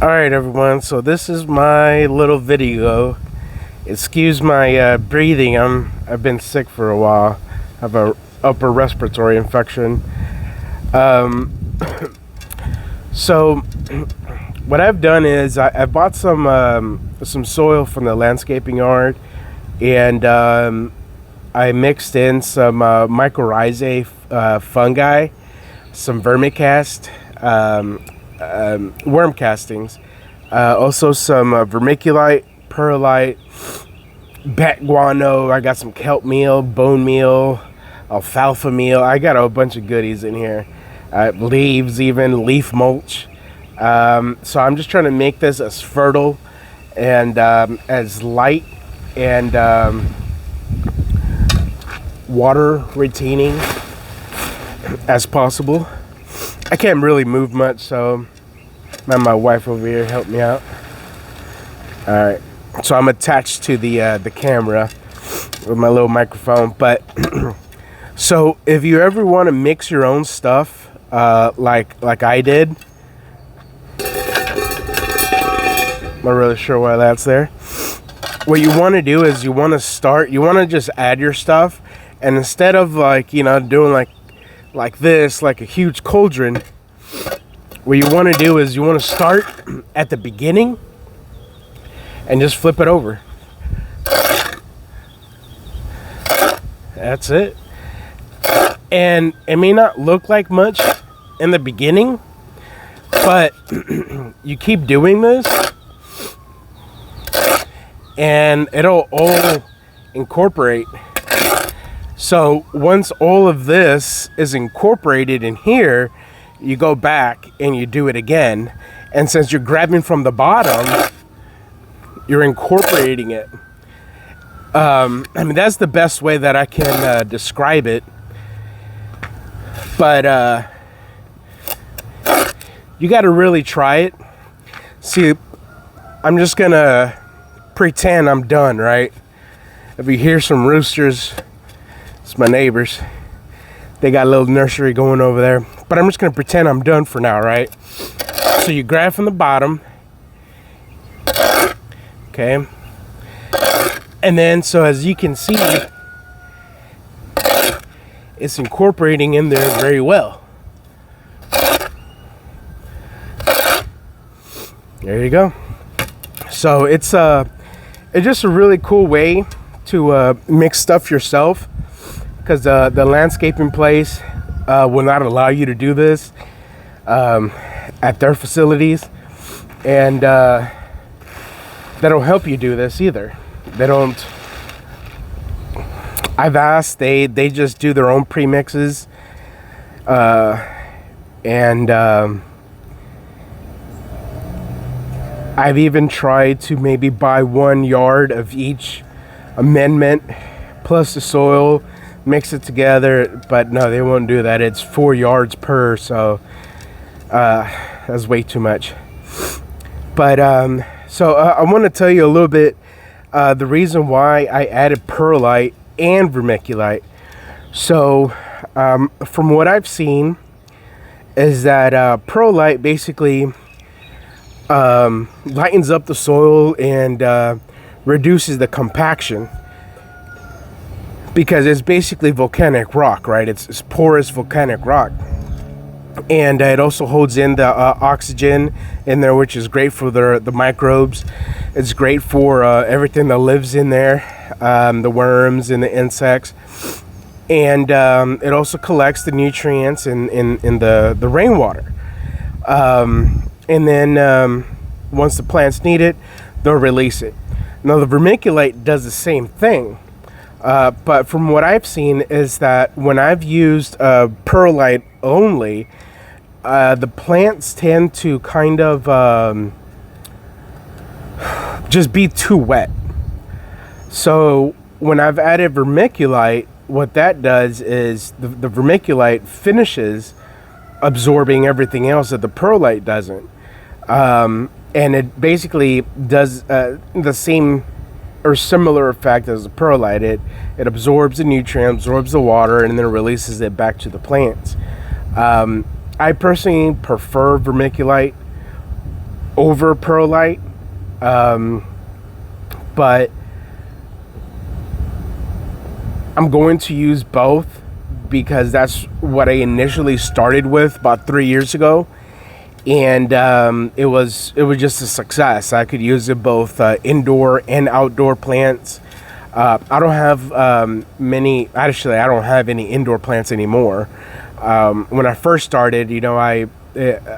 Alright everyone, so this is my little video. Excuse my breathing, I've been sick for a while. I have a upper respiratory infection. So what I've done is I bought some soil from the landscaping yard, and I mixed in some mycorrhizae fungi, some vermicast, worm castings, also some vermiculite, perlite, bat guano. I got some kelp meal, bone meal, alfalfa meal. I got a bunch of goodies in here. Leaves, even leaf mulch. So I'm just trying to make this as fertile and as light and water retaining as possible. I can't really move much, so my wife over here helped me out. All right, so I'm attached to the camera with my little microphone. But so if you ever want to mix your own stuff, like I did, I'm not really sure why that's there. What you want to do is you want to just add your stuff, and instead of doing like this, like a huge cauldron, what you want to do is you want to start at the beginning and just flip it over. That's it. And it may not look like much in the beginning, but you keep doing this and it'll all incorporate. So once all of this is incorporated in here, you go back and you do it again. And since you're grabbing from the bottom, you're incorporating it. I mean, that's the best way that I can describe it. But you got to really try it. See, I'm just going to pretend I'm done, right? If you hear some roosters, it's my neighbors. They got a little nursery going over there. But I'm just going to pretend I'm done for now, right? So you grab from the bottom. Okay. And then, so as you can see, it's incorporating in there very well. There you go. So it's just a really cool way to mix stuff yourself, because the landscaping place will not allow you to do this at their facilities, and they don't help you do this either. They don't. I've asked, they just do their own premixes, and I've even tried to maybe buy 1 yard of each amendment plus the soil, mix it together, but no, they won't do that. It's 4 yards per, so that's way too much. But so I want to tell you a little bit the reason why I added perlite and vermiculite. So from what I've seen is that perlite basically lightens up the soil and reduces the compaction, because it's basically volcanic rock, right? It's porous volcanic rock, and it also holds in the oxygen in there, which is great for the microbes. It's great for everything that lives in there, the worms and the insects, and it also collects the nutrients in the rainwater. And then once the plants need it, they'll release it. Now the vermiculite does the same thing, but from what I've seen is that when I've used perlite only, the plants tend to kind of just be too wet. So when I've added vermiculite, what that does is the vermiculite finishes absorbing everything else that the perlite doesn't. And it basically does the same or similar effect as the perlite. It absorbs the nutrient, absorbs the water, and then releases it back to the plants. I personally prefer vermiculite over perlite, but I'm going to use both because that's what I initially started with about 3 years ago, and it was just a success. I could use it both indoor and outdoor plants. I don't have many. Actually, I don't have any indoor plants anymore. When I first started, I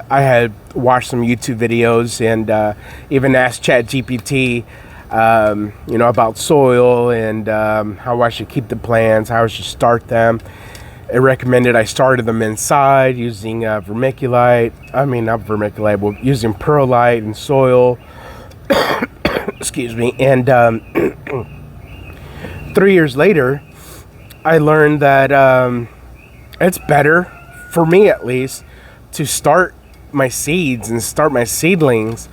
had watched some YouTube videos and even asked ChatGPT, about soil and how I should keep the plants, how I should start them. It recommended I started them inside using vermiculite. I mean, not vermiculite, but using perlite and soil. Excuse me. And 3 years later, I learned that it's better, for me at least, to start my seeds and start my seedlings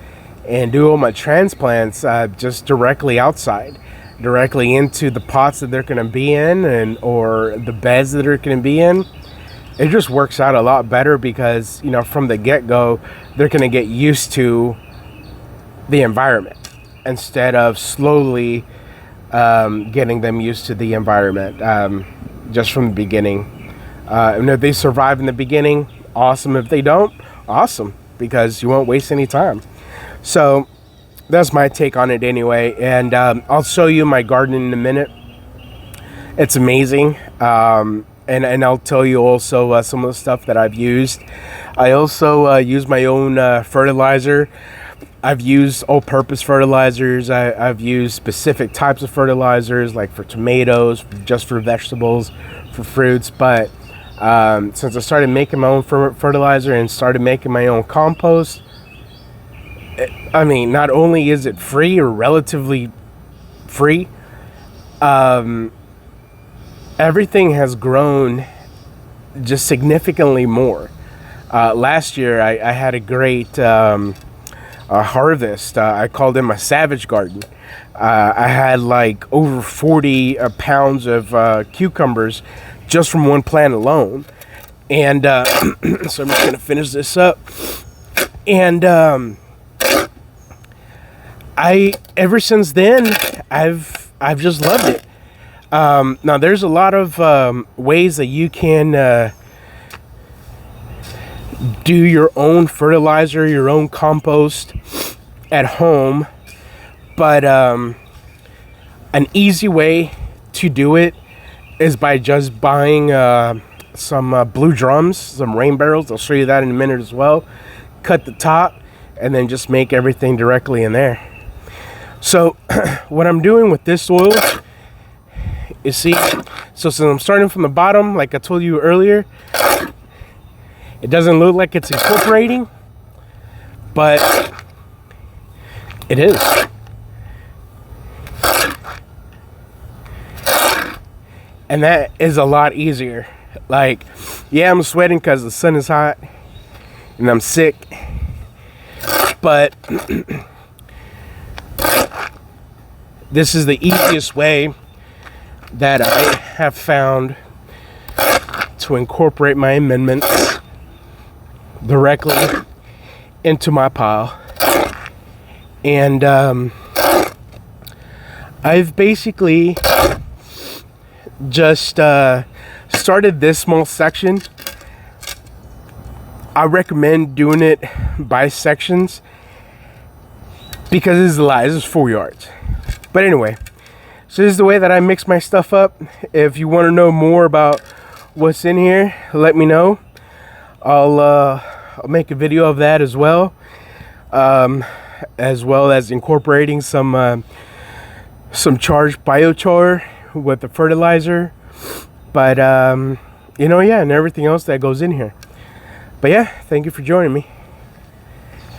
and do all my transplants just directly outside, directly into the pots that they're going to be in or the beds that they're going to be in. It just works out a lot better because, from the get-go, they're going to get used to the environment instead of slowly getting them used to the environment just from the beginning. And if they survive in the beginning, awesome. If they don't, awesome, because you won't waste any time. So that's my take on it anyway. And I'll show you my garden in a minute. It's amazing. And I'll tell you also some of the stuff that I've used. I also use my own fertilizer. I've used all-purpose fertilizers. I've used specific types of fertilizers, like for tomatoes, just for vegetables, for fruits. But since I started making my own fertilizer and started making my own compost, not only is it free or relatively free, everything has grown just significantly more. Last year, I had a great harvest. I called it my savage garden. I had like over 40 pounds of cucumbers just from one plant alone. And so I'm just going to finish this up. And ever since then, I've just loved it. Now there's a lot of ways that you can do your own fertilizer, your own compost at home, but an easy way to do it is by just buying some blue drums, some rain barrels. I'll show you that in a minute as well. Cut the top and then just make everything directly in there. So what I'm doing with this soil, you see, so since I'm starting from the bottom, like I told you earlier, it doesn't look like it's incorporating, but it is. And that is a lot easier. Like, yeah, I'm sweating because the sun is hot and I'm sick, but this is the easiest way that I have found to incorporate my amendments directly into my pile. And I've basically just started this small section. I recommend doing it by sections because this is a lot. This is 4 yards. But anyway, so this is the way that I mix my stuff up. If you want to know more about what's in here, let me know. I'll make a video of that as well as incorporating some charged biochar with the fertilizer. But and everything else that goes in here. But yeah, thank you for joining me.